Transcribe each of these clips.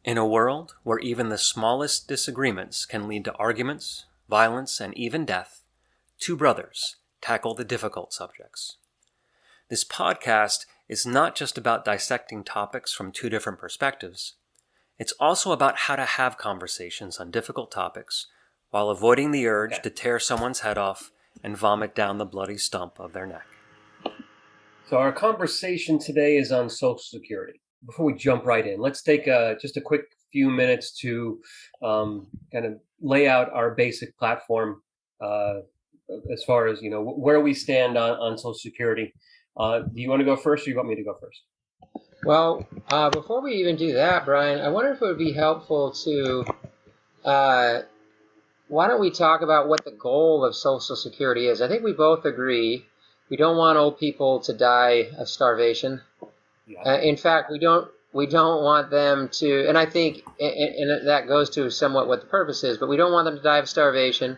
In a world where even the smallest disagreements can lead to arguments, violence, and even death, two brothers tackle the difficult subjects. This podcast is not just about dissecting topics from two different perspectives. It's also about how to have conversations on difficult topics while avoiding the urge to tear someone's head off and vomit down the bloody stump of their neck. So our conversation today is on Social Security. Before we jump right in, let's take just a quick few minutes to kind of lay out our basic platform as far as, where we stand on Social Security. Do you want to go first, or you want me to go first? Well, before we even do that, Brian, I wonder if it would be helpful to, why don't we talk about what the goal of Social Security is? I think we both agree we don't want old people to die of starvation. Yeah. In fact, we don't want them to, and I think, and that goes to somewhat what the purpose is, but we don't want them to die of starvation,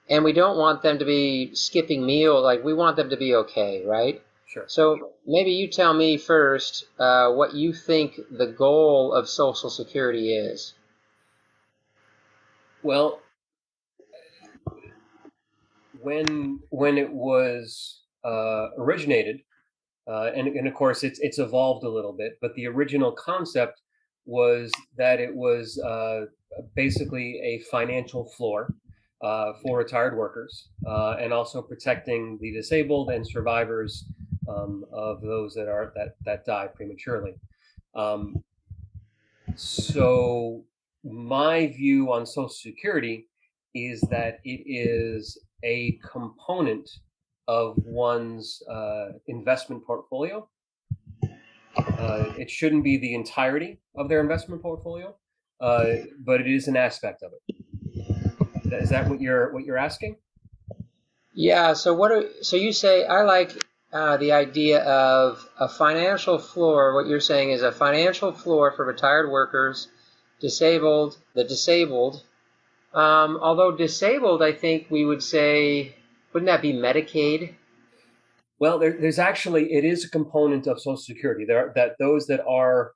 and we don't want them to be skipping meal. Like, we want them to be okay, right? Sure. So maybe you tell me first what you think the goal of Social Security is. Well, when it was originated, and of course it's evolved a little bit, but the original concept was that it was basically a financial floor for retired workers, and also protecting the disabled and survivors of those that die prematurely. So my view on Social Security is that it is a component of one's investment portfolio. It shouldn't be the entirety of their investment portfolio, but it is an aspect of it. Is that what you're asking? Yeah. So you say, I like the idea of a financial floor. What you're saying is a financial floor for retired workers, the disabled. Although disabled, I think we would say, wouldn't that be Medicaid? Well, there's actually, it is a component of Social Security. Those that are,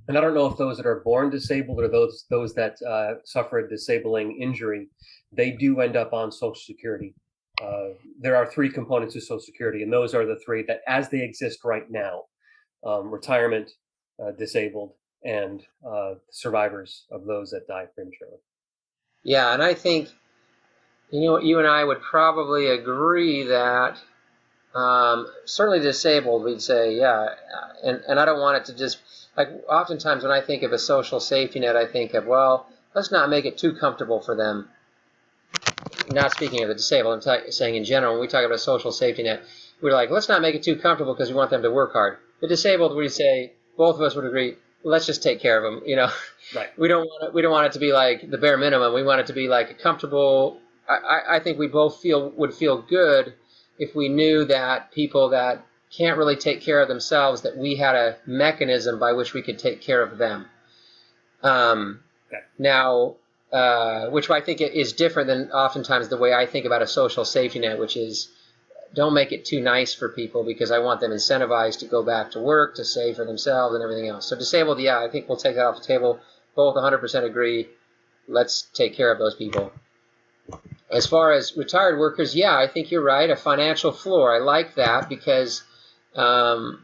and I don't know if those that are born disabled or those that suffer a disabling injury, they do end up on Social Security. There are three components of Social Security, and those are the three that, as they exist right now: retirement, disabled, and survivors of those that die prematurely. Yeah, and I think, you and I would probably agree that certainly disabled, we'd say, yeah, and I don't want it to just, like, oftentimes when I think of a social safety net, I think of, well, let's not make it too comfortable for them. Not speaking of the disabled, I'm saying in general, when we talk about a social safety net, we're like, let's not make it too comfortable because we want them to work hard. The disabled, we say, both of us would agree, let's just take care of them, Right. We don't want it to be like the bare minimum. We want it to be like a comfortable. I think we both would feel good if we knew that people that can't really take care of themselves, that we had a mechanism by which we could take care of them. Okay. Now, which I think is different than oftentimes the way I think about a social safety net, which is, don't make it too nice for people because I want them incentivized to go back to work, to save for themselves and everything else. So disabled, yeah, I think we'll take that off the table. Both 100% agree. Let's take care of those people. As far as retired workers, yeah, I think you're right. A financial floor. I like that because, I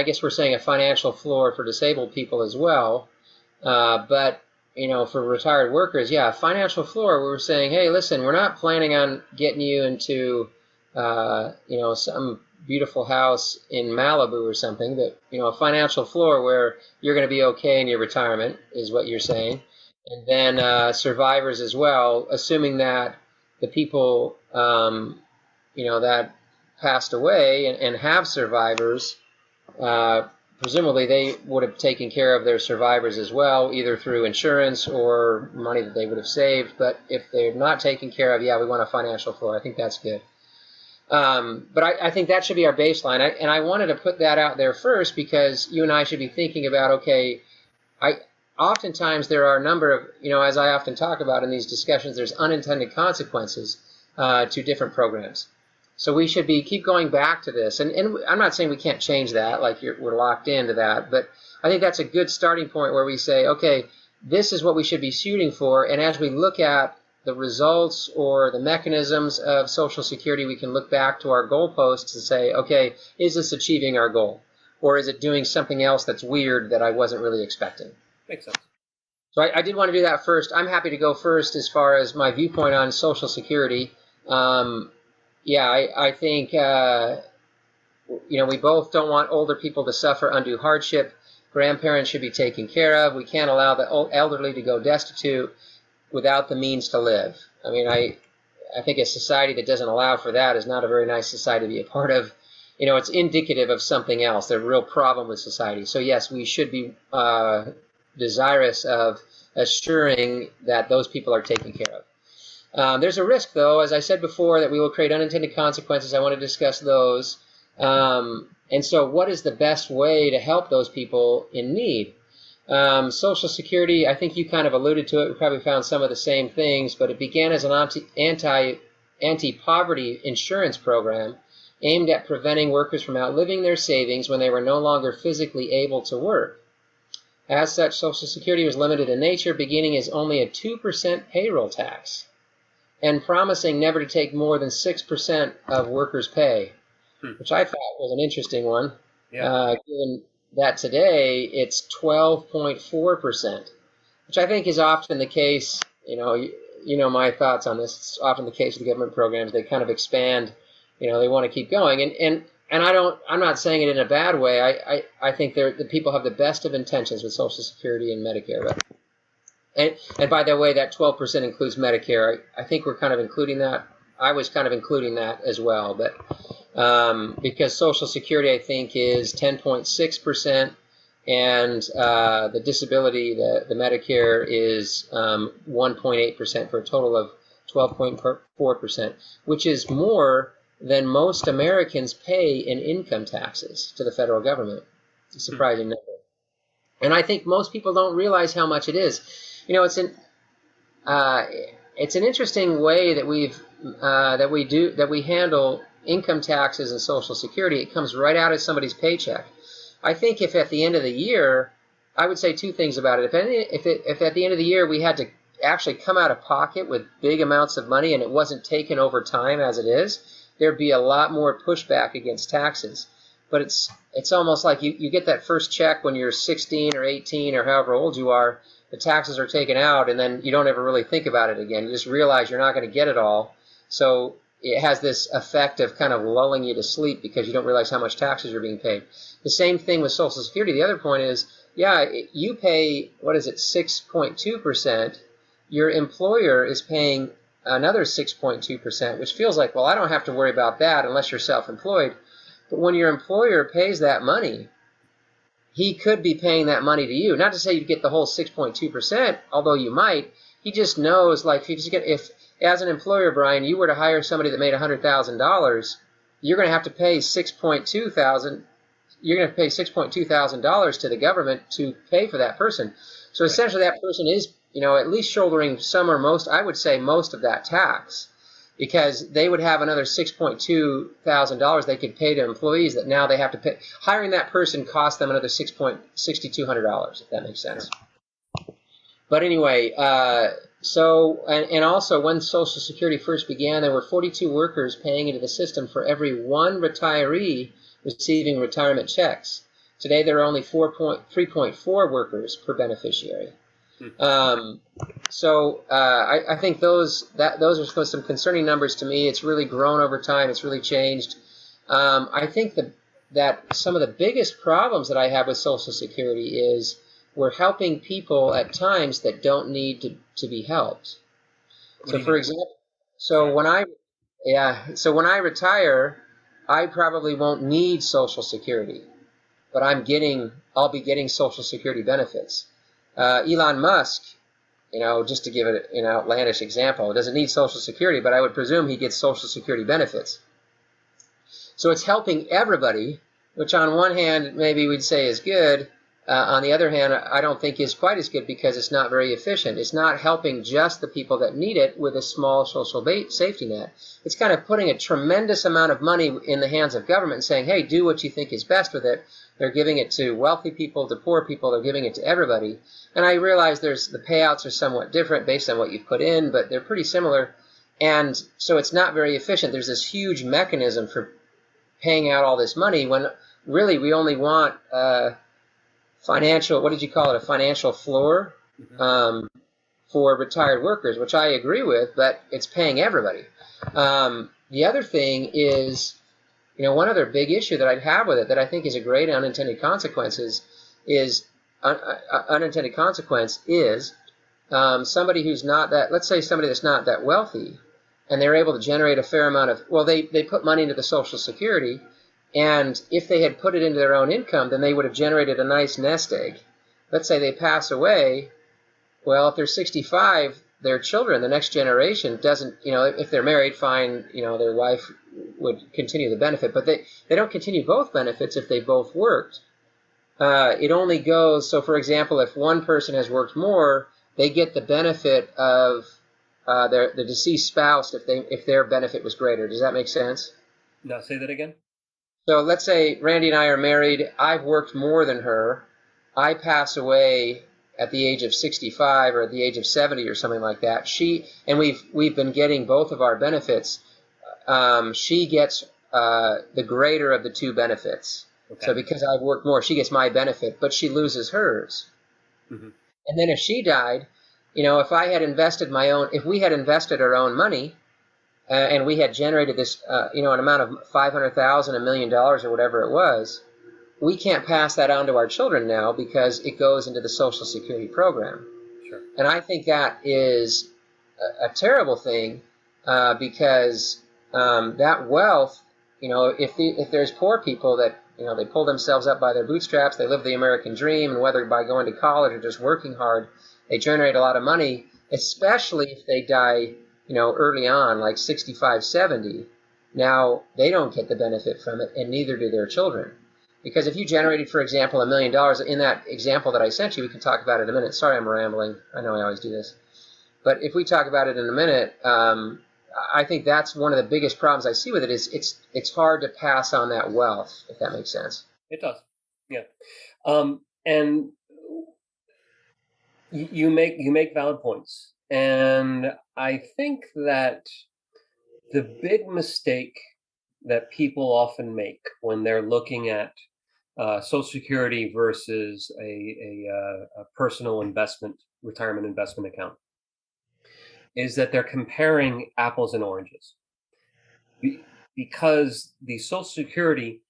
guess we're saying a financial floor for disabled people as well. But, for retired workers, yeah, a financial floor, we're saying, hey, listen, we're not planning on getting you into, some beautiful house in Malibu or something, but, a financial floor where you're going to be okay in your retirement is what you're saying. And then survivors as well, assuming that the people, that passed away and have survivors, presumably they would have taken care of their survivors as well, either through insurance or money that they would have saved. But if they're not taken care of, yeah, we want a financial floor. I think that's good. But I think that should be our baseline. And I wanted to put that out there first because you and I should be thinking about, okay, oftentimes there are a number of, as I often talk about in these discussions, there's unintended consequences to different programs. So we should keep going back to this. And I'm not saying we can't change that, like we're locked into that, but I think that's a good starting point where we say, okay, this is what we should be shooting for. And as we look at the results or the mechanisms of Social Security, we can look back to our goalposts and say, okay, is this achieving our goal? Or is it doing something else that's weird that I wasn't really expecting? Makes sense. So I did want to do that first. I'm happy to go first as far as my viewpoint on Social Security. I think, we both don't want older people to suffer undue hardship. Grandparents should be taken care of. We can't allow the elderly to go destitute without the means to live. I mean, I think a society that doesn't allow for that is not a very nice society to be a part of. It's indicative of something else, the real problem with society. So yes, we should be desirous of assuring that those people are taken care of. There's a risk, though, as I said before, that we will create unintended consequences. I want to discuss those. And so what is the best way to help those people in need? Social Security, I think you kind of alluded to it. We probably found some of the same things, but it began as an anti-poverty insurance program aimed at preventing workers from outliving their savings when they were no longer physically able to work. As such, Social Security was limited in nature, beginning as only a 2% payroll tax and promising never to take more than 6% of workers' pay, which I thought was an interesting one, given that today it's 12.4%, which I think is often the case. You know my thoughts on this. It's often the case with government programs. They kind of expand. They want to keep going, and I'm not saying it in a bad way. I think the people have the best of intentions with Social Security and Medicare. But and by the way, that 12% includes Medicare. I think we're kind of including that. I was kind of including that as well, but because Social Security, I think, is 10.6%, and the disability, the Medicare, is 1.8% for a total of 12.4%, which is more than most Americans pay in income taxes to the federal government. It's a surprising number. And I think most people don't realize how much it is. It's an interesting way that we handle income taxes and Social Security. It comes right out of somebody's paycheck. I think if at the end of the year, I would say two things about it. If at the end of the year we had to actually come out of pocket with big amounts of money and it wasn't taken over time as it is, there'd be a lot more pushback against taxes. But it's almost like you get that first check when you're 16 or 18 or however old you are. The taxes are taken out, and then you don't ever really think about it again. You just realize you're not going to get it all. So it has this effect of kind of lulling you to sleep because you don't realize how much taxes you're being paid. The same thing with Social Security. The other point is, you pay, 6.2%. Your employer is paying another 6.2%, which feels like, well, I don't have to worry about that unless you're self-employed. But when your employer pays that money, he could be paying that money to you. Not to say you get the whole 6.2%, although you might. He just knows, like, if as an employer, Brian, you were to hire somebody that made $100,000, you're going to have to pay $6.2,000 to the government to pay for that person. So essentially, that person is, at least shouldering some or most, I would say most of that tax, because they would have another $6,200 they could pay to employees that now they have to pay. Hiring that person cost them another $6,200, if that makes sense. But anyway, and also when Social Security first began, there were 42 workers paying into the system for every one retiree receiving retirement checks. Today, there are only 3.4 workers per beneficiary. I think those are some concerning numbers to me. It's really grown over time. It's really changed. I think that some of the biggest problems that I have with Social Security is we're helping people at times that don't need to be helped. So, for example, when I retire, I probably won't need Social Security, but I'll be getting Social Security benefits. Elon Musk, just to give it an outlandish example, doesn't need Social Security, but I would presume he gets Social Security benefits. So it's helping everybody, which on one hand maybe we'd say is good. on the other hand, I don't think is quite as good because it's not very efficient. It's not helping just the people that need it with a small social safety net. It's kind of putting a tremendous amount of money in the hands of government and saying, hey, do what you think is best with it. They're giving it to wealthy people, to poor people. They're giving it to everybody. And I realize the payouts are somewhat different based on what you've put in, but they're pretty similar. And so it's not very efficient. There's this huge mechanism for paying out all this money when really we only want financial, what did you call it, a financial floor for retired workers, which I agree with, but it's paying everybody. The other thing is, one other big issue that I'd have with it that I think is a great unintended consequence is somebody who's not that, let's say somebody that's not that wealthy, and they're able to generate a fair amount of, well, they put money into the Social Security, and if they had put it into their own income, then they would have generated a nice nest egg. Let's say they pass away. Well, if they're 65, their children, the next generation, doesn't, if they're married, fine, their wife would continue the benefit. But they don't continue both benefits if they both worked. It only goes, so for example, if one person has worked more, they get the benefit of the deceased spouse if their benefit was greater. Does that make sense? Now, say that again. So let's say Randy and I are married. I've worked more than her. I pass away at the age of 65 or at the age of 70 or something like that. And we've been getting both of our benefits. She gets the greater of the two benefits. Okay. So because I've worked more, she gets my benefit, but she loses hers. Mm-hmm. And then if she died, if we had invested our own money, and we had generated this, an amount of $500,000, $1 million, or whatever it was, we can't pass that on to our children now because it goes into the Social Security program. Sure. And I think that is a terrible thing because that wealth, if there's poor people that, they pull themselves up by their bootstraps, they live the American dream, and whether by going to college or just working hard, they generate a lot of money, especially if they die early on, like 65, 70, now they don't get the benefit from it, and neither do their children. Because if you generated, for example, $1 million, in that example that I sent you, we can talk about it in a minute. Sorry, I'm rambling. I know I always do this. But if we talk about it in a minute, I think that's one of the biggest problems I see with it is it's hard to pass on that wealth, if that makes sense. It does, yeah. And you make valid points. And I think that the big mistake that people often make when they're looking at Social Security versus a personal retirement investment account is that they're comparing apples and oranges. Because the Social Security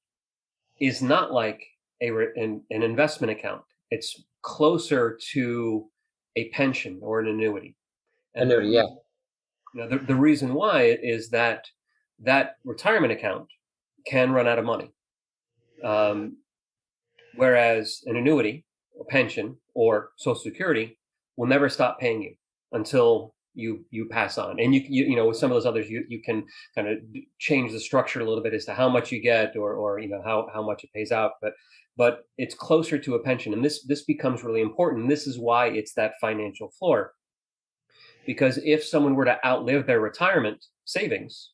is not like an investment account. It's closer to a pension or an annuity. And annuity, yeah. The reason why is that retirement account can run out of money, whereas an annuity, a pension, or Social Security will never stop paying you until you pass on. And you with some of those others, you can kind of change the structure a little bit as to how much you get or how much it pays out. But it's closer to a pension, and this becomes really important. And this is why it's that financial floor. Because if someone were to outlive their retirement savings,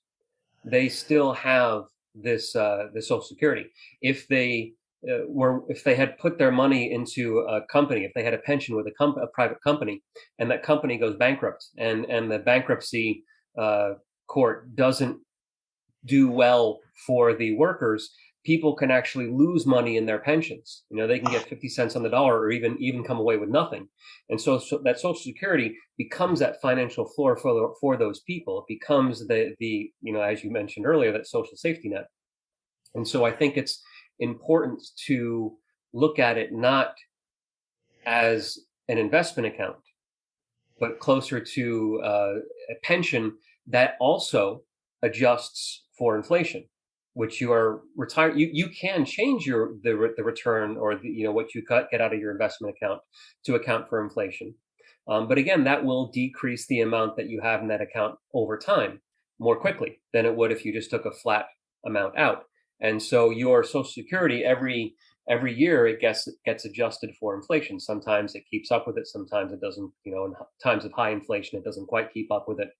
they still have this Social Security. If they had put their money into a company, if they had a pension with a private company, and that company goes bankrupt, and the bankruptcy court doesn't do well for the workers, people can actually lose money in their pensions. They can get 50 cents on the dollar, or even come away with nothing. And so that Social Security becomes that financial floor for those people. It becomes the as you mentioned earlier, that social safety net. And so I think it's important to look at it not as an investment account, but closer to a pension that also adjusts for inflation, which you are retired. You can change the return or what you get out of your investment account to account for inflation. But again, that will decrease the amount that you have in that account over time more quickly than it would if you just took a flat amount out. And so your Social Security, every every year it gets adjusted for inflation. Sometimes it keeps up with it, sometimes it doesn't. In times of high inflation, it doesn't quite keep up with it.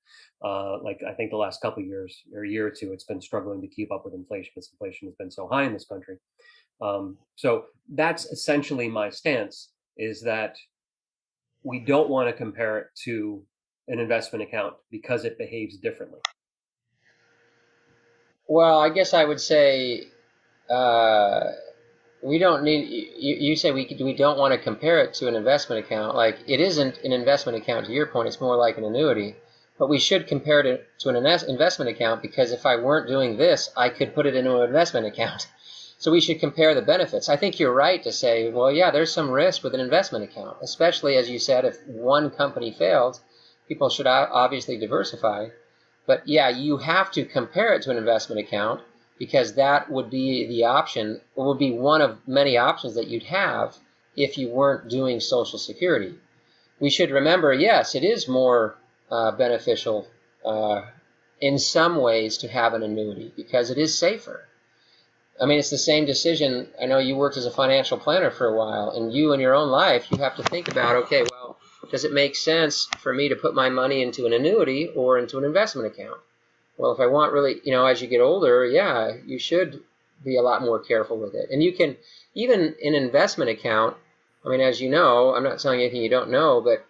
Like I think the last couple of years or a year or two, it's been struggling to keep up with inflation because inflation has been so high in this country. So that's essentially my stance, is that we don't want to compare it to an investment account because it behaves differently. Well, I guess I would say we don't need. You say we don't want to compare it to an investment account. Like, it isn't an investment account. To your point, it's more like an annuity. But we should compare it to an investment account, because if I weren't doing this, I could put it into an investment account. So we should compare the benefits. I think you're right to say, well, yeah, there's some risk with an investment account, especially, as you said, if one company failed, people should obviously diversify. But yeah, you have to compare it to an investment account, because that would be the option, or would be one of many options that you'd have if you weren't doing Social Security. We should remember, yes, it is more beneficial in some ways to have an annuity, because it is safer. I mean, it's the same decision. I know you worked as a financial planner for a while, and you in your own life, you have to think about, okay, well, does it make sense for me to put my money into an annuity or into an investment account? Well, if I want really, as you get older, yeah, you should be a lot more careful with it. And you can, even in an investment account, I mean, as you know, I'm not telling you anything you don't know, but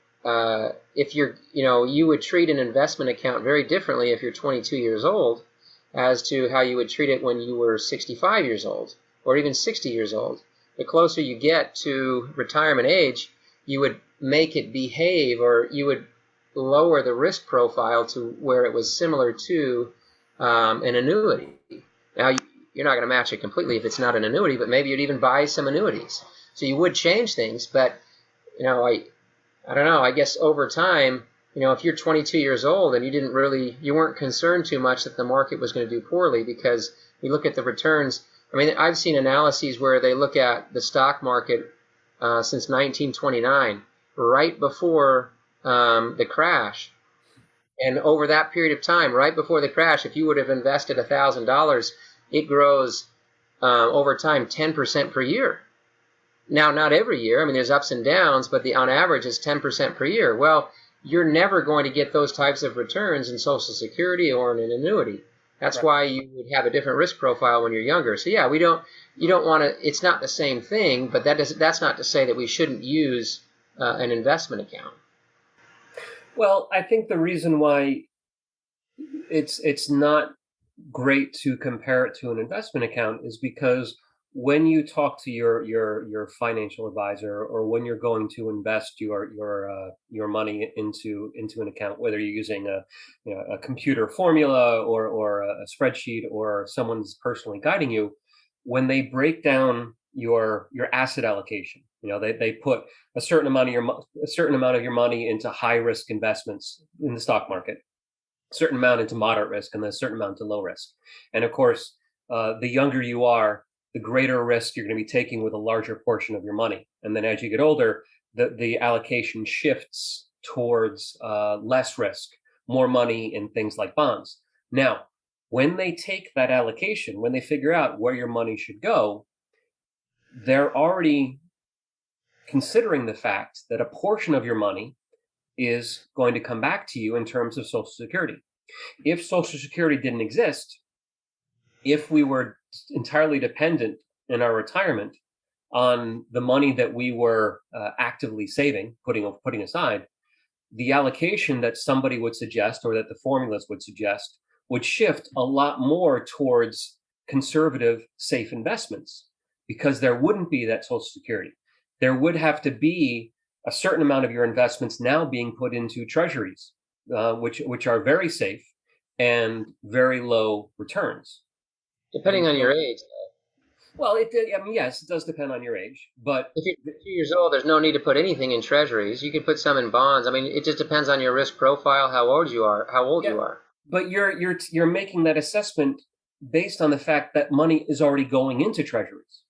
if you're, you would treat an investment account very differently if you're 22 years old as to how you would treat it when you were 65 years old or even 60 years old. The closer you get to retirement age, you would make it behave, or you would lower the risk profile to where it was similar to an annuity. Now, you're not going to match it completely if it's not an annuity, but maybe you'd even buy some annuities. So you would change things, but I don't know. I guess over time, if you're 22 years old and you weren't concerned too much that the market was going to do poorly, because we look at the returns. I mean, I've seen analyses where they look at the stock market since 1929, right before the crash. And over that period of time, right before the crash, if you would have invested $1,000, it grows over time 10% per year. Now, not every year. I mean, there's ups and downs, but on average, it's 10% per year. Well, you're never going to get those types of returns in Social Security or in an annuity. That's right. Why you would have a different risk profile when you're younger. So yeah, you don't want to. It's not the same thing, but that's not to say that we shouldn't use an investment account. Well, I think the reason why it's not great to compare it to an investment account is because when you talk to your financial advisor, or when you're going to invest your money into an account, whether you're using a computer formula or a spreadsheet, or someone's personally guiding you, when they break down your asset allocation, they put a certain amount of your money into high risk investments in the stock market, a certain amount into moderate risk, and then a certain amount to low risk. And of course, the younger you are, the greater risk you're going to be taking with a larger portion of your money. And then as you get older, the allocation shifts towards less risk, more money in things like bonds. Now, when they take that allocation, when they figure out where your money should go, they're already considering the fact that a portion of your money is going to come back to you in terms of Social Security. If Social Security didn't exist, if we were entirely dependent in our retirement on the money that we were actively saving, putting aside, the allocation that somebody would suggest, or that the formulas would suggest, would shift a lot more towards conservative, safe investments, because there wouldn't be that Social Security. There would have to be a certain amount of your investments now being put into treasuries, which are very safe and very low returns. Depending on your age. Well, yes, it does depend on your age. But if you're 2 years old, there's no need to put anything in treasuries. You can put some in bonds. I mean, it just depends on your risk profile, how old you are. But you're making that assessment based on the fact that money is already going into treasuries.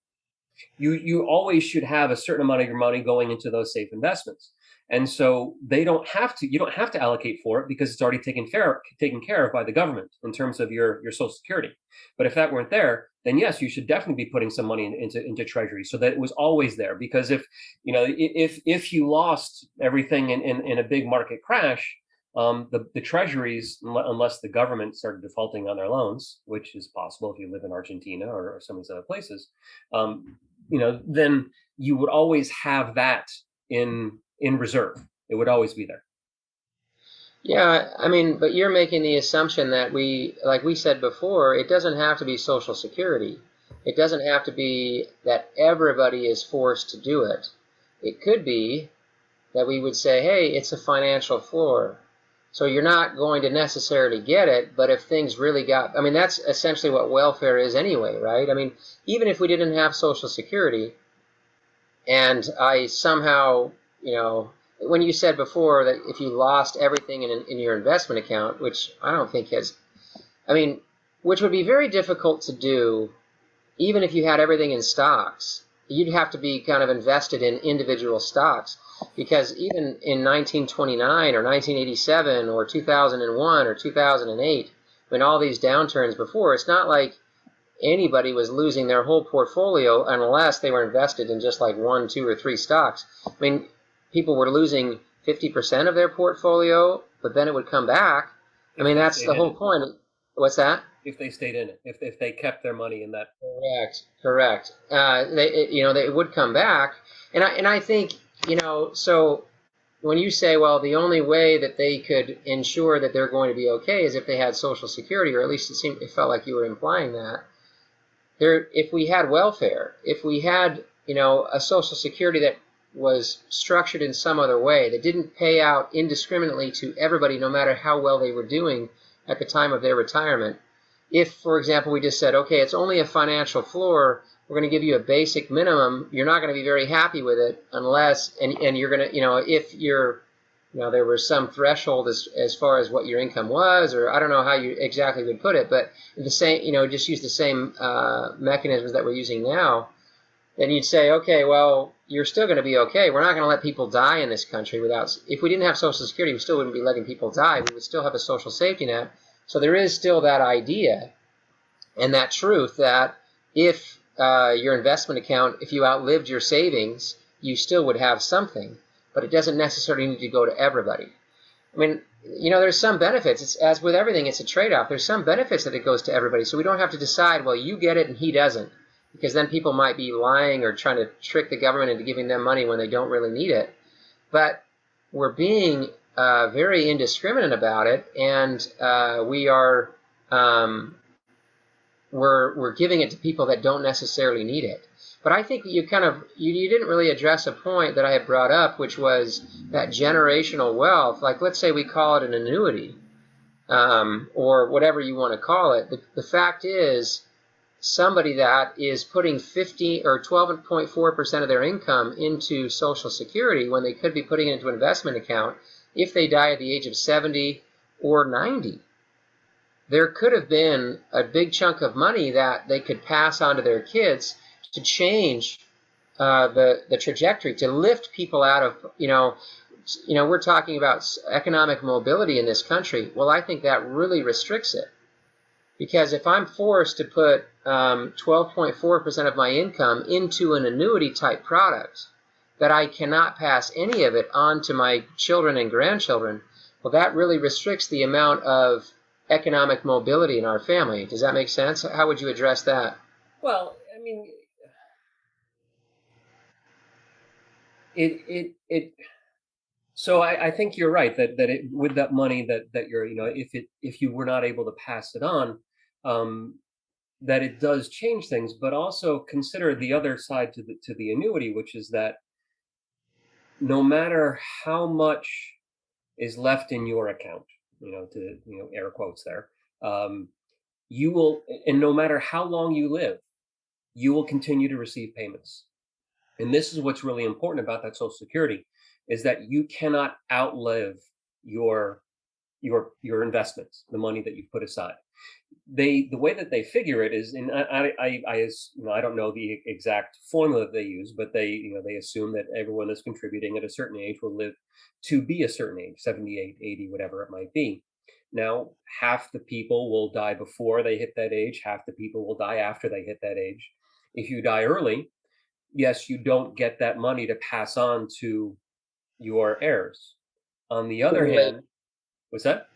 You always should have a certain amount of your money going into those safe investments. And so you don't have to allocate for it, because it's already taken care of by the government in terms of your Social Security. But if that weren't there, then yes, you should definitely be putting some money into treasury so that it was always there. Because if you lost everything in a big market crash, the treasuries, unless the government started defaulting on their loans, which is possible if you live in Argentina or some of these other places, then you would always have that in reserve. It would always be there. Yeah, I mean, but you're making the assumption that like we said before, it doesn't have to be Social Security. It doesn't have to be that everybody is forced to do it. It could be that we would say, hey, it's a financial floor. So you're not going to necessarily get it, but if things really I mean, that's essentially what welfare is anyway, right? I mean, even if we didn't have Social Security, and I somehow, when you said before that if you lost everything in your investment account, which I don't think which would be very difficult to do, even if you had everything in stocks, you'd have to be kind of invested in individual stocks. Because even in 1929 or 1987 or 2001 or 2008, when all these downturns before, it's not like anybody was losing their whole portfolio unless they were invested in just like 1, 2, or 3 stocks. I mean, people were losing 50% of their portfolio, but then it would come back. I mean, that's the whole point. What's that? If they stayed in it, if they kept their money in that. Correct. They would come back, and I think, so when you say, well, the only way that they could ensure that they're going to be okay is if they had Social Security, or at least it felt like you were implying that. If we had welfare, if we had, a Social Security that was structured in some other way, that didn't pay out indiscriminately to everybody, no matter how well they were doing at the time of their retirement. If, for example, we just said, okay, it's only a financial floor, we're going to give you a basic minimum, you're not going to be very happy with it unless, and you're going to, if you're, there was some threshold as far as what your income was, or I don't know how you exactly would put it, but the same, just use the same mechanisms that we're using now, then you'd say, okay, well, you're still going to be okay. We're not going to let people die in this country if we didn't have Social Security, we still wouldn't be letting people die. We would still have a social safety net. So there is still that idea and that truth that if your investment account, if you outlived your savings, you still would have something, but it doesn't necessarily need to go to everybody. I mean, there's some benefits. It's, as with everything, it's a trade-off. There's some benefits that it goes to everybody, so we don't have to decide, well, you get it and he doesn't, because then people might be lying or trying to trick the government into giving them money when they don't really need it. But we're being very indiscriminate about it, and we're giving it to people that don't necessarily need it. But I think you didn't really address a point that I had brought up, which was that generational wealth. Like, let's say we call it an annuity, or whatever you want to call it. The fact is, somebody that is putting 50 or 12.4% of their income into Social Security when they could be putting it into an investment account, if they die at the age of 70 or 90, there could have been a big chunk of money that they could pass on to their kids to change the trajectory, to lift people out of, we're talking about economic mobility in this country. Well, I think that really restricts it. Because if I'm forced to put 12.4% of my income into an annuity type product, that I cannot pass any of it on to my children and grandchildren, well, that really restricts the amount of economic mobility in our family. Does that make sense? How would you address that? Well, I mean, so I think you're right that with that money that you're, if you were not able to pass it on, that it does change things. But also consider the other side to the annuity, which is that no matter how much is left in your account, air quotes there, you will, and no matter how long you live, you will continue to receive payments. And this is what's really important about that Social Security, is that you cannot outlive your investments, the money that you've put aside. The way that they figure it is, and I don't know the exact formula that they use, but they assume that everyone that's contributing at a certain age will live to be a certain age, 78, 80, whatever it might be. Now, half the people will die before they hit that age, half the people will die after they hit that age. If you die early, yes, you don't get that money to pass on to your heirs. On the other hand, what's that?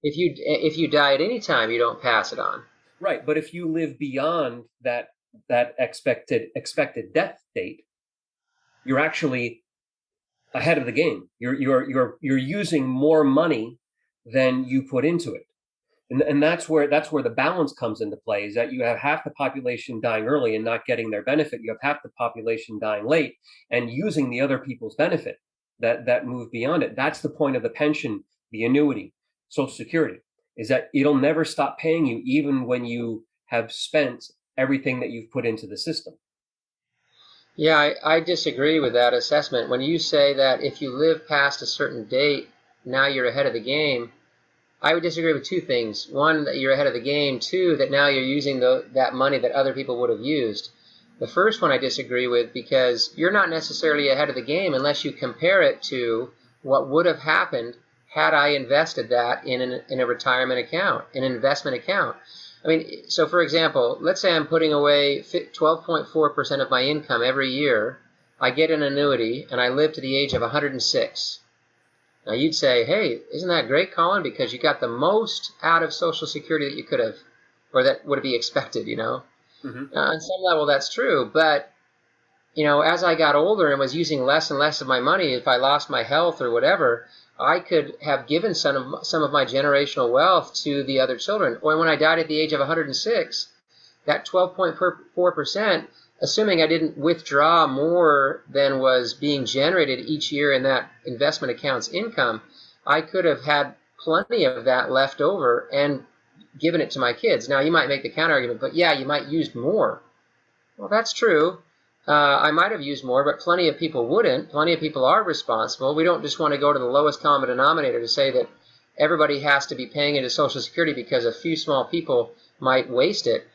If you die at any time, you don't pass it on. Right, but if you live beyond that expected death date, you're actually ahead of the game. You're using more money than you put into it. And that's where the balance comes into play, is that you have half the population dying early and not getting their benefit. You have half the population dying late and using the other people's benefit that move beyond it. That's the point of the pension, the annuity, Social Security, is that it'll never stop paying you even when you have spent everything that you've put into the system. Yeah, I disagree with that assessment. When you say that if you live past a certain date, now you're ahead of the game, I would disagree with two things. One, that you're ahead of the game. Two, that now you're using that money that other people would have used. The first one I disagree with, because you're not necessarily ahead of the game unless you compare it to what would have happened had I invested that in a retirement account, an investment account. I mean, so for example, let's say I'm putting away 12.4% of my income every year. I get an annuity and I live to the age of 106. Now you'd say, hey, isn't that great, Colin? Because you got the most out of Social Security that you could have, or that would be expected, you know? Mm-hmm. On some level, that's true. But, you know, as I got older and was using less and less of my money, if I lost my health or whatever, I could have given some of my generational wealth to the other children. Or when I died at the age of 106, that 12.4%, assuming I didn't withdraw more than was being generated each year in that investment account's income, I could have had plenty of that left over and given it to my kids. Now, you might make the counter argument, but yeah, you might use more. Well, that's true. I might have used more, but plenty of people wouldn't. Plenty of people are responsible. We don't just want to go to the lowest common denominator to say that everybody has to be paying into Social Security because a few small people might waste it.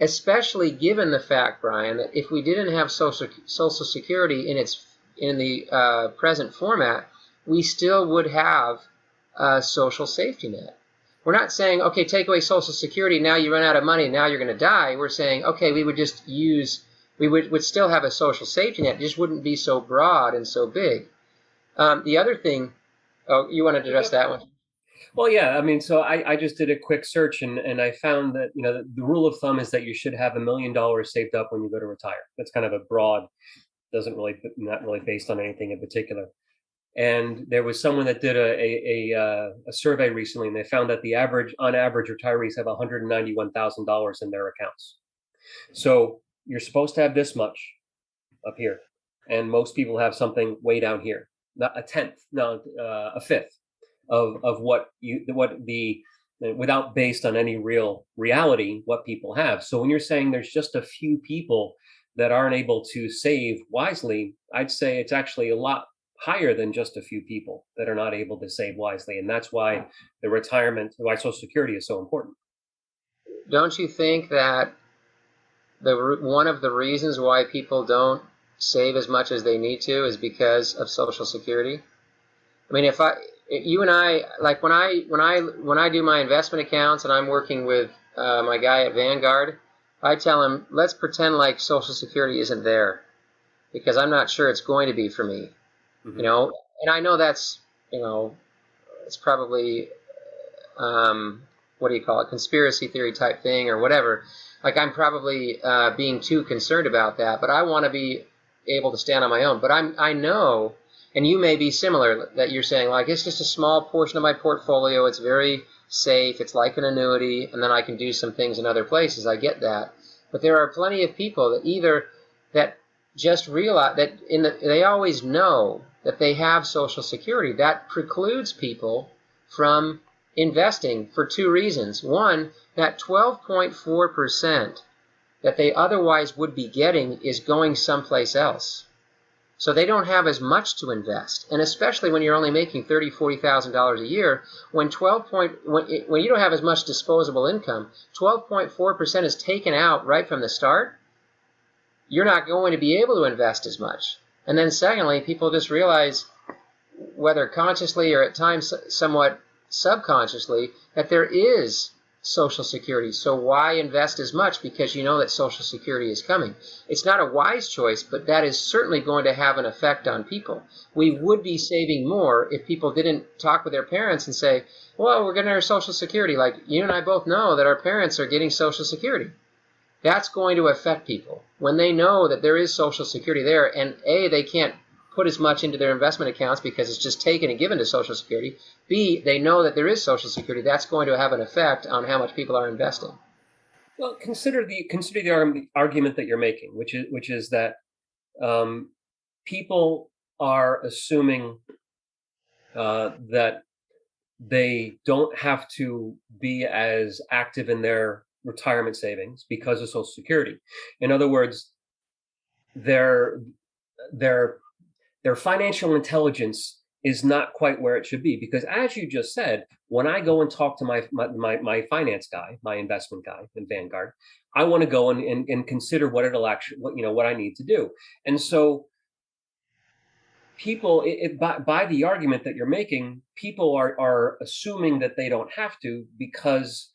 Especially given the fact, Brian, that if we didn't have Social Security in the present format, we still would have a social safety net. We're not saying, okay, take away Social Security, now you run out of money, now you're going to die. We're saying, okay, we would still have a social safety net, it just wouldn't be so broad and so big. The other thing, oh, you wanted to address that one? Well, yeah, I mean, so I just did a quick search and I found that, you know, the rule of thumb is that you should have $1 million saved up when you go to retire. That's kind of a broad, not really based on anything in particular. And there was someone that did a survey recently, and they found that on average, retirees have $191,000 in their accounts. So you're supposed to have this much up here, and most people have something way down here, not a tenth, no, a fifth of without based on any real reality, what people have. So when you're saying there's just a few people that aren't able to save wisely, I'd say it's actually a lot higher than just a few people that are not able to save wisely. And that's why why Social Security is so important. Don't you think that one of the reasons why people don't save as much as they need to is because of Social Security? I mean, you and I, like when I do my investment accounts and I'm working with my guy at Vanguard, I tell him, let's pretend like Social Security isn't there, because I'm not sure it's going to be for me. Mm-hmm. You know, and I know that's, you know, it's probably what do you call it, conspiracy theory type thing or whatever. Like, I'm probably being too concerned about that, but I want to be able to stand on my own. But I know, and you may be similar, that you're saying, like, it's just a small portion of my portfolio, it's very safe, it's like an annuity, and then I can do some things in other places. I get that. But there are plenty of people that just realize that they always know that they have Social Security. That precludes people from investing for two reasons. One, that 12.4% that they otherwise would be getting is going someplace else. So they don't have as much to invest. And especially when you're only making $30,000, $40,000 a year, when you don't have as much disposable income, 12.4% is taken out right from the start, you're not going to be able to invest as much. And then secondly, people just realize, whether consciously or at times somewhat subconsciously that there is Social Security. So why invest as much? Because you know that Social Security is coming. It's not a wise choice, but that is certainly going to have an effect on people. We would be saving more if people didn't talk with their parents and say, well, we're getting our Social Security. Like you and I both know that our parents are getting Social Security. That's going to affect people. When they know that there is Social Security there, and A, they can't put as much into their investment accounts because it's just taken and given to Social Security. B, they know that there is Social Security. That's going to have an effect on how much people are investing. Well, consider the argument that you're making, which is that people are assuming that they don't have to be as active in their retirement savings because of Social Security. In other words, their financial intelligence is not quite where it should be, because as you just said, when I go and talk to my finance guy, my investment guy in Vanguard, I want to go and consider what what I need to do. And so people, by the argument that you're making, people are assuming that they don't have to because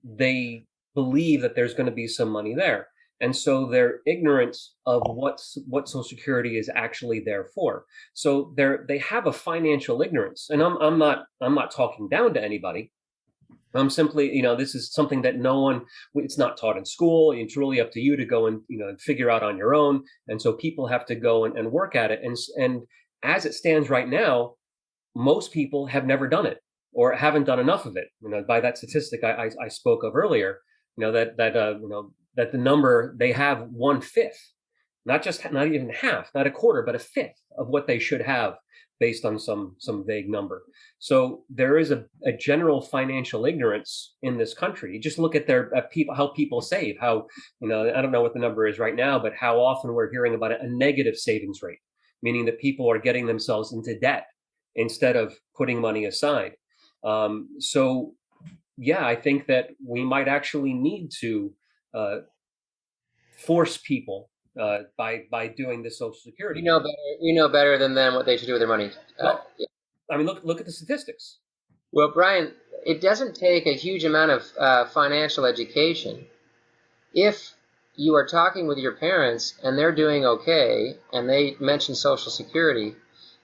they believe that there's going to be some money there. And so they're ignorant of what Social Security is actually there for. So they have a financial ignorance. And I'm not talking down to anybody. I'm simply, this is something that it's not taught in school. It's really up to you to go and, figure out on your own. And so people have to go and work at it. And as it stands right now, most people have never done it or haven't done enough of it. By that statistic I spoke of earlier, that the number, they have 1/5, not even half, not a quarter, but a fifth of what they should have based on some vague number. So there is a general financial ignorance in this country. You just look at how people save, how, I don't know what the number is right now, but how often we're hearing about a negative savings rate, meaning that people are getting themselves into debt instead of putting money aside. So yeah, I think that we might actually need to force people by doing this Social Security. We know better than them what they should do with their money. Yeah. I mean, look at the statistics. Well, Brian, it doesn't take a huge amount of financial education. If you are talking with your parents and they're doing okay and they mention Social Security,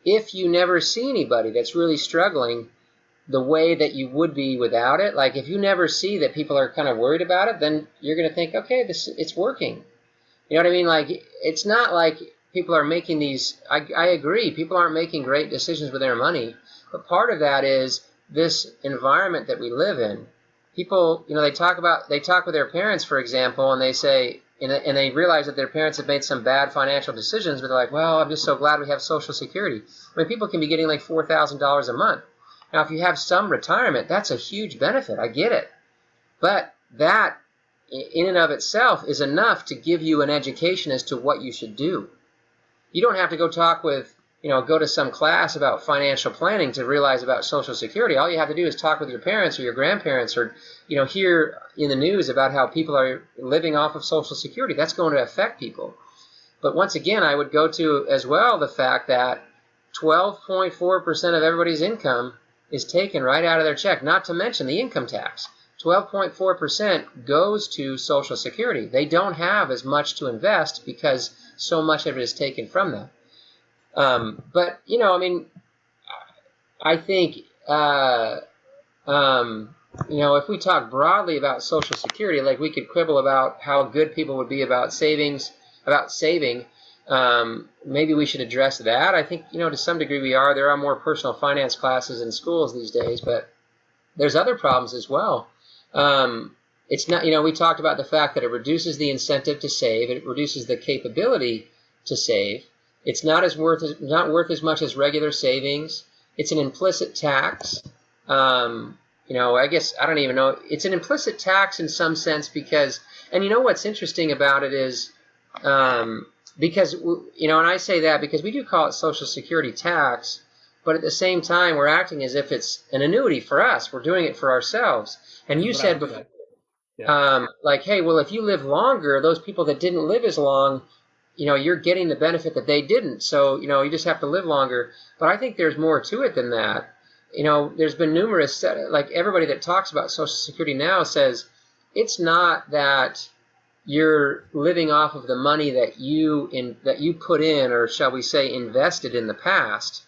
if you never see anybody that's really struggling the way that you would be without it, like if you never see that people are kind of worried about it, then you're going to think, okay, it's working. You know what I mean? Like, it's not like people are making these, I agree, people aren't making great decisions with their money, but part of that is this environment that we live in. People, they talk with their parents, for example, and they say, and they realize that their parents have made some bad financial decisions, but they're like, well, I'm just so glad we have Social Security. I mean, people can be getting like $4,000 a month. Now, if you have some retirement, that's a huge benefit. I get it. But that, in and of itself, is enough to give you an education as to what you should do. You don't have to go talk with, go to some class about financial planning to realize about Social Security. All you have to do is talk with your parents or your grandparents or, hear in the news about how people are living off of Social Security. That's going to affect people. But once again, I would go to as well the fact that 12.4% of everybody's income is taken right out of their check, not to mention the income tax. 12.4% goes to Social Security. They don't have as much to invest because so much of it is taken from them. But, I think, if we talk broadly about Social Security, like we could quibble about how good people would be about saving. Maybe we should address that. I think, to some degree we are. There are more personal finance classes in schools these days, but there's other problems as well. It's not, we talked about the fact that it reduces the incentive to save. It reduces the capability to save. It's not worth as much as regular savings. It's an implicit tax. I guess, I don't even know. It's an implicit tax in some sense because, and what's interesting about it is, because, and I say that because we do call it Social Security tax, but at the same time, we're acting as if it's an annuity for us. We're doing it for ourselves. And you said before, hey, well, if you live longer, those people that didn't live as long, you're getting the benefit that they didn't. So, you just have to live longer. But I think there's more to it than that. there's been numerous, like everybody that talks about Social Security now says it's not that you're living off of the money that you put in, or shall we say invested in the past.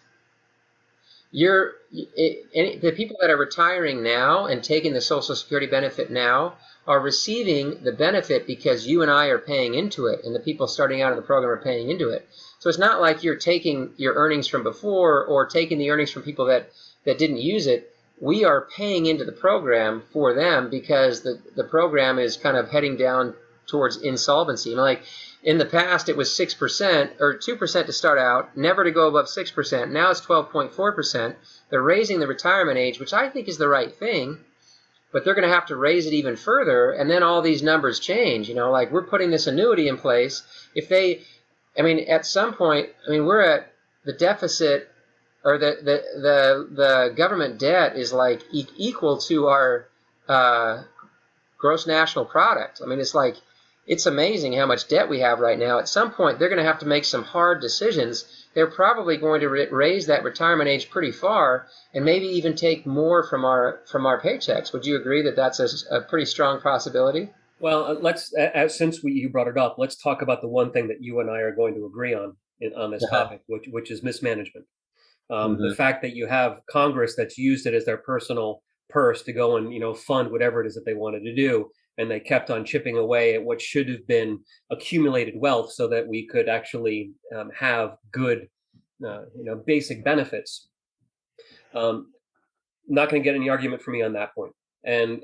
The people that are retiring now and taking the Social Security benefit now are receiving the benefit because you and I are paying into it, and the people starting out in the program are paying into it. So it's not like you're taking your earnings from before or taking the earnings from people that didn't use it. We are paying into the program for them because the program is kind of heading down towards insolvency. Like in the past, it was 6% or 2% to start out, never to go above 6%. Now it's 12.4%. They're raising the retirement age, which I think is the right thing, but they're going to have to raise it even further, and then all these numbers change. Like we're putting this annuity in place. At some point, we're at the deficit, or the government debt is like equal to our gross national product. It's amazing how much debt we have right now. At some point, they're going to have to make some hard decisions. They're probably going to raise that retirement age pretty far, and maybe even take more from our paychecks. Would you agree that that's a pretty strong possibility? Well, since you brought it up, let's talk about the one thing that you and I are going to agree on this topic, which is mismanagement. The fact that you have Congress that's used it as their personal purse to go and fund whatever it is that they wanted to do, and they kept on chipping away at what should have been accumulated wealth so that we could actually have good, basic benefits. Not going to get any argument from me on that point. And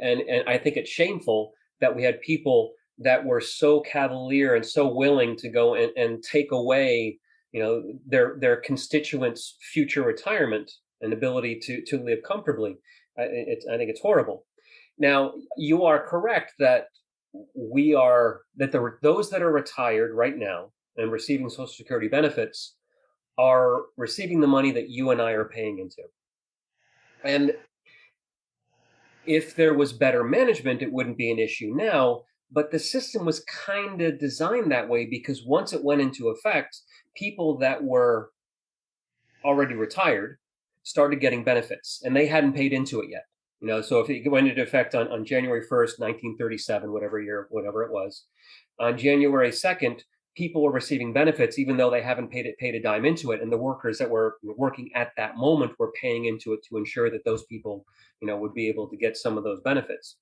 I think it's shameful that we had people that were so cavalier and so willing to go and take away, their constituents' future retirement and ability to live comfortably. I think it's horrible. Now, you are correct that those that are retired right now and receiving Social Security benefits are receiving the money that you and I are paying into. And if there was better management, it wouldn't be an issue now. But the system was kind of designed that way because once it went into effect, people that were already retired started getting benefits, and they hadn't paid into it yet. So if it went into effect on January 1st, 1937, whatever it was, on January 2nd, people were receiving benefits even though they haven't paid a dime into it, and the workers that were working at that moment were paying into it to ensure that those people, would be able to get some of those benefits.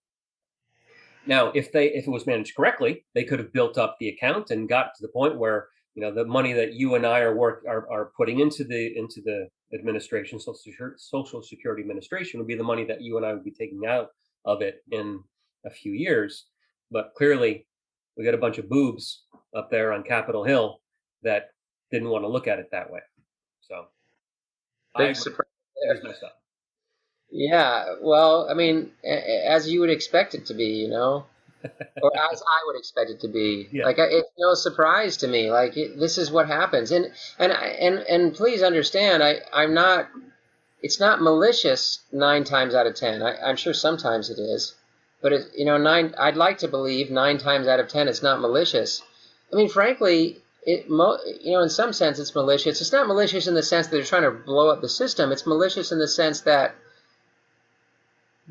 Now, if it was managed correctly, they could have built up the account and got to the point where the money that you and I are putting into the administration, Social Security Administration, would be the money that you and I would be taking out of it in a few years. But clearly, we got a bunch of boobs up there on Capitol Hill that didn't want to look at it that way. So, big surprise. It was messed up. Yeah, well, as you would expect it to be, or as I would expect it to be. Yeah. It's no surprise to me. This is what happens, and please understand, I'm not. It's not malicious 9 times out of 10. I'm sure sometimes it is, but I'd like to believe 9 times out of 10 it's not malicious. Frankly, in some sense it's malicious. It's not malicious in the sense that they're trying to blow up the system. It's malicious in the sense that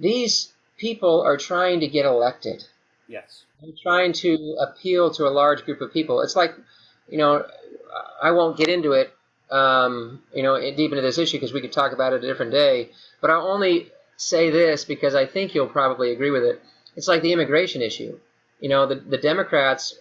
these people are trying to get elected. Yes. They're trying to appeal to a large group of people. It's like, I won't get into it, deep into this issue because we could talk about it a different day, but I'll only say this because I think you'll probably agree with it. It's like the immigration issue. The Democrats,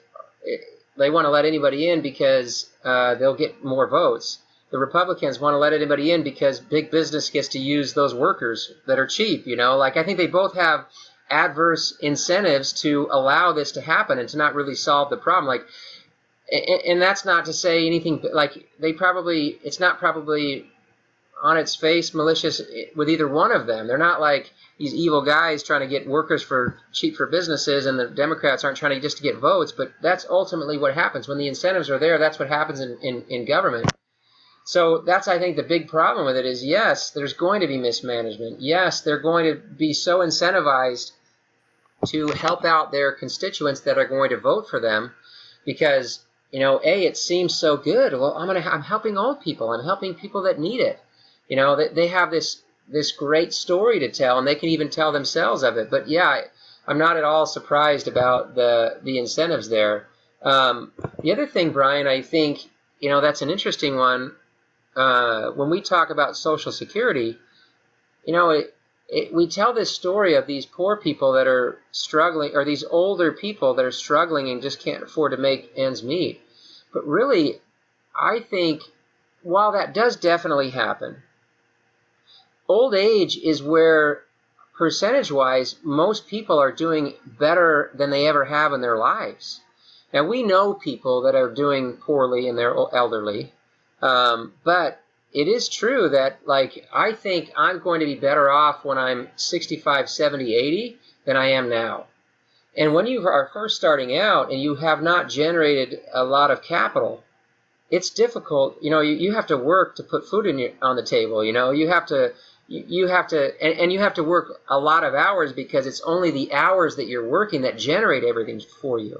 they want to let anybody in because they'll get more votes. The Republicans want to let anybody in because big business gets to use those workers that are cheap, I think they both have adverse incentives to allow this to happen and to not really solve the problem. And that's not to say anything, it's not probably on its face malicious with either one of them. They're not like these evil guys trying to get workers for cheap for businesses, and the Democrats aren't trying to just to get votes, but that's ultimately what happens. When the incentives are there, that's what happens in government. So that's, I think, the big problem with it is, yes, there's going to be mismanagement. Yes, they're going to be so incentivized to help out their constituents that are going to vote for them because, it seems so good. Well, I'm helping old people. I'm helping people that need it. They have this this great story to tell, and they can even tell themselves of it. But yeah, I'm not at all surprised about the incentives there. The other thing, Brian, I think, that's an interesting one. When we talk about Social Security, we tell this story of these poor people that are struggling, or these older people that are struggling and just can't afford to make ends meet. But really, I think while that does definitely happen, old age is where, percentage-wise, most people are doing better than they ever have in their lives. Now, we know people that are doing poorly and they're elderly, but it is true that, I think I'm going to be better off when I'm 65, 70, 80 than I am now. And when you are first starting out and you have not generated a lot of capital, it's difficult. You have to work to put food on the table. You have to work a lot of hours, because it's only the hours that you're working that generate everything for you.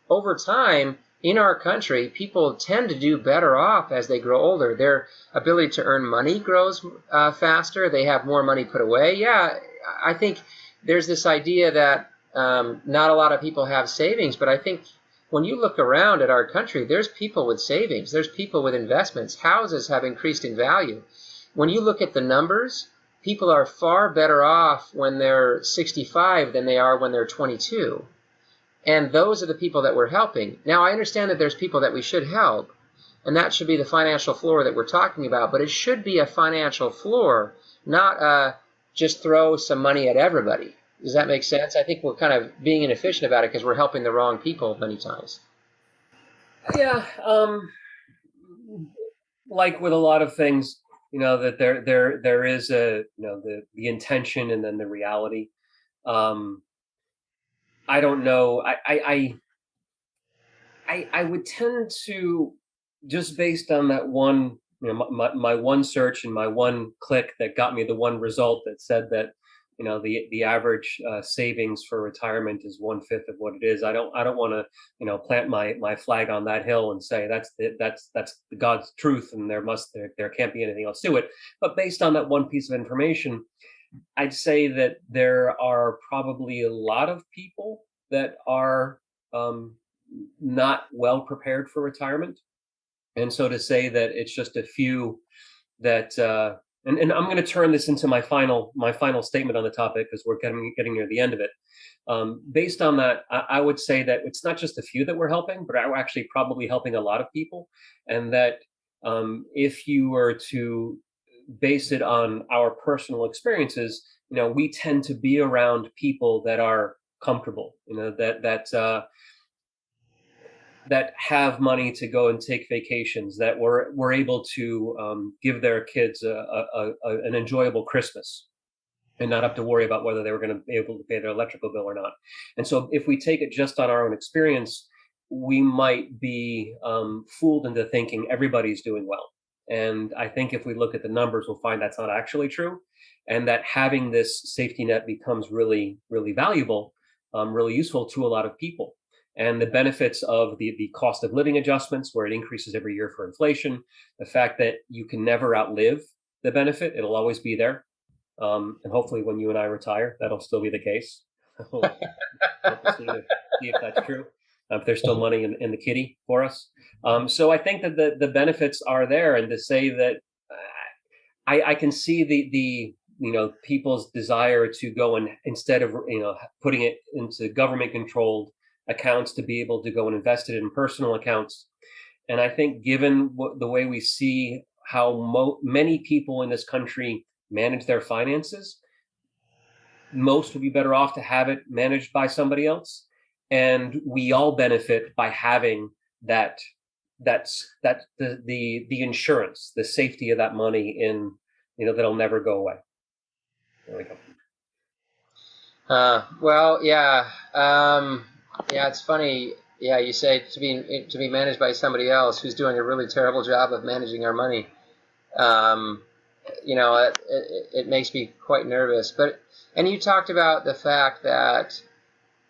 Over time, in our country, people tend to do better off as they grow older. Their ability to earn money grows faster. They have more money put away. Yeah, I think there's this idea that not a lot of people have savings, but I think when you look around at our country, there's people with savings. There's people with investments. Houses have increased in value. When you look at the numbers, people are far better off when they're 65 than they are when they're 22. And those are the people that we're helping. Now, I understand that there's people that we should help, and that should be the financial floor that we're talking about, but it should be a financial floor, not just throw some money at everybody. Does that make sense? I think we're kind of being inefficient about it because we're helping the wrong people many times. Yeah, like with a lot of things, that there is the intention and then the reality. I don't know. I would tend to, just based on that one, my one search and my one click that got me the one result that said that, the average savings for retirement is 1/5 of what it is. I don't want to, plant my flag on that hill and say that's God's truth and there can't be anything else to it. But based on that one piece of information, I'd say that there are probably a lot of people that are not well prepared for retirement. And so to say that it's just a few that, and I'm going to turn this into my final statement on the topic, because we're getting near the end of it. Based on that, I would say that it's not just a few that we're helping, but we're actually probably helping a lot of people. And that if you were to base it on our personal experiences, we tend to be around people that are comfortable, that have money to go and take vacations, that were able to give their kids an enjoyable Christmas and not have to worry about whether they were going to be able to pay their electrical bill or not. And so if we take it just on our own experience, we might be fooled into thinking everybody's doing well. And I think if we look at the numbers, we'll find that's not actually true, and that having this safety net becomes really, really valuable, really useful to a lot of people. And the benefits of the cost of living adjustments, where it increases every year for inflation, the fact that you can never outlive the benefit, it'll always be there. And hopefully when you and I retire, that'll still be the case. See if that's true. If there's still money in the kitty for us. So I think that the benefits are there, and to say that I can see the people's desire to go and, instead of putting it into government controlled accounts, to be able to go and invest it in personal accounts. And I think given the way we see how many people in this country manage their finances, most would be better off to have it managed by somebody else. And we all benefit by having the insurance, the safety of that money in, that'll never go away. There we go. Well, yeah. Yeah, it's funny. Yeah, you say to be managed by somebody else who's doing a really terrible job of managing our money. It makes me quite nervous. And you talked about the fact that,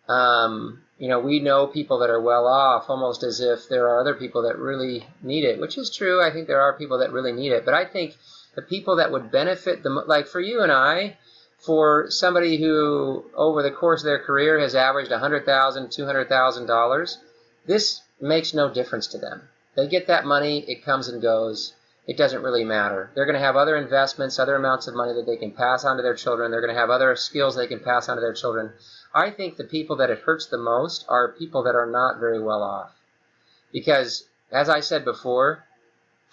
we know people that are well off, almost as if there are other people that really need it, which is true. I think there are people that really need it. But I think the people that would benefit like for you and I, for somebody who over the course of their career has averaged $100,000, $200,000, this makes no difference to them. They get that money, it comes and goes. It doesn't really matter. They're going to have other investments, other amounts of money that they can pass on to their children. They're going to have other skills they can pass on to their children. I think the people that it hurts the most are people that are not very well off. Because, as I said before,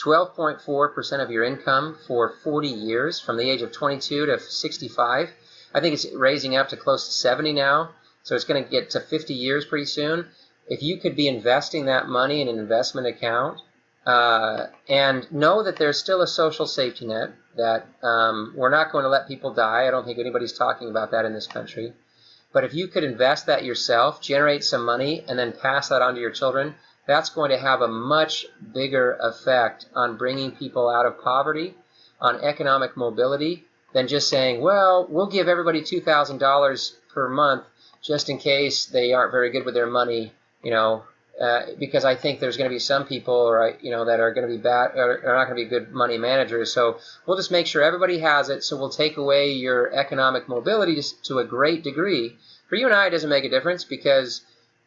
12.4% of your income for 40 years, from the age of 22 to 65, I think it's raising up to close to 70 now, so it's going to get to 50 years pretty soon. If you could be investing that money in an investment account, and know that there's still a social safety net, that we're not going to let people die. I don't think anybody's talking about that in this country. But if you could invest that yourself, generate some money, and then pass that on to your children, that's going to have a much bigger effect on bringing people out of poverty, on economic mobility, than just saying, well, we'll give everybody $2,000 per month just in case they aren't very good with their money, because I think there's going to be some people, that are going to be bad, or are not going to be good money managers. So we'll just make sure everybody has it. So we'll take away your economic mobility to a great degree. For you and I, it doesn't make a difference because,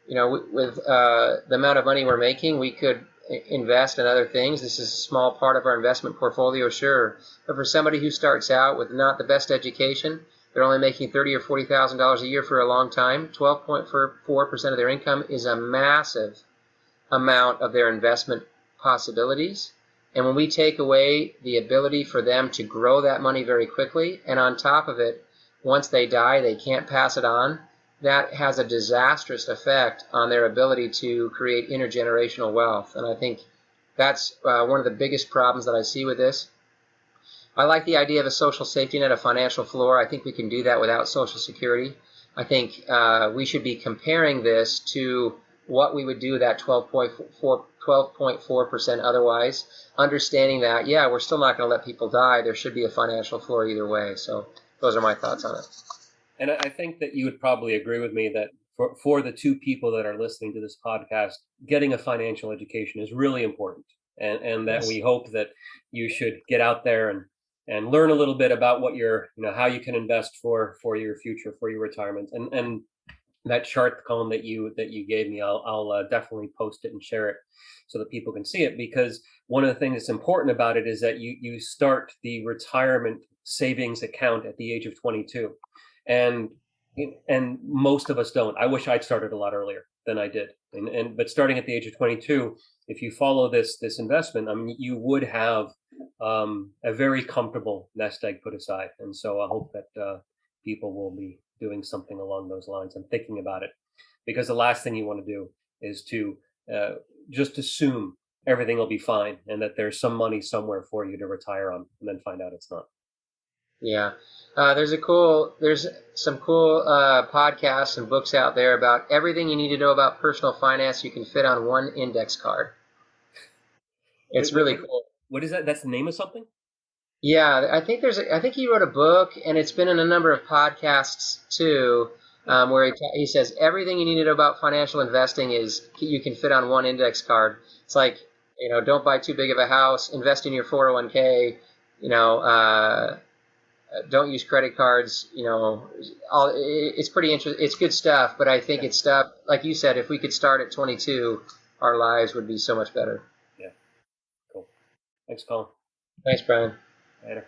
with the amount of money we're making, we could invest in other things. This is a small part of our investment portfolio, sure. But for somebody who starts out with not the best education, they're only making $30,000 or $40,000 a year for a long time. 12.4% of their income is a massive amount of their investment possibilities. And when we take away the ability for them to grow that money very quickly, and on top of it, once they die, they can't pass it on, that has a disastrous effect on their ability to create intergenerational wealth. And I think that's one of the biggest problems that I see with this. I like the idea of a social safety net, a financial floor. I think we can do that without Social Security. I think we should be comparing this to what we would do with that 12.4% otherwise, understanding that, we're still not going to let people die. There should be a financial floor either way. So those are my thoughts on it. And I think that you would probably agree with me that for the two people that are listening to this podcast, getting a financial education is really important. And that we hope that you should get out there and learn a little bit about what how you can invest for your future, for your retirement. And that chart, Colin, that you gave me, I'll definitely post it and share it so that people can see it, because one of the things that's important about it is that you start the retirement savings account at the age of 22. And most of us don't. I wish I'd started a lot earlier than I did. But starting at the age of 22, if you follow this investment, you would have a very comfortable nest egg put aside. And so I hope that people will be doing something along those lines and thinking about it, because the last thing you want to do is to just assume everything will be fine and that there's some money somewhere for you to retire on, and then find out it's not. Yeah. There's some cool podcasts and books out there about everything you need to know about personal finance you can fit on one index card. It's really cool. What is that? That's the name of something? Yeah, I think he wrote a book, and it's been in a number of podcasts too, where he says everything you need to know about financial investing is you can fit on one index card. It's like, don't buy too big of a house, invest in your 401k, don't use credit cards, it's pretty interesting. It's good stuff, but I think it's stuff, like you said, if we could start at 22, our lives would be so much better. Yeah. Cool. Thanks, Colin. Thanks, Brian. Later.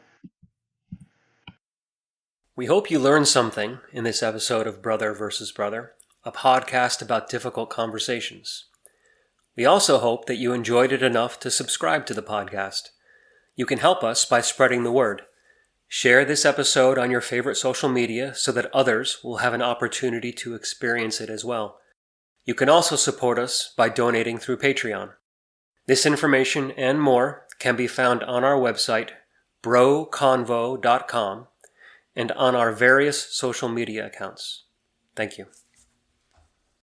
We hope you learned something in this episode of Brother versus Brother, a podcast about difficult conversations. We also hope that you enjoyed it enough to subscribe to the podcast. You can help us by spreading the word. Share this episode on your favorite social media so that others will have an opportunity to experience it as well. You can also support us by donating through Patreon. This information and more can be found on our website, broconvo.com, and on our various social media accounts. Thank you.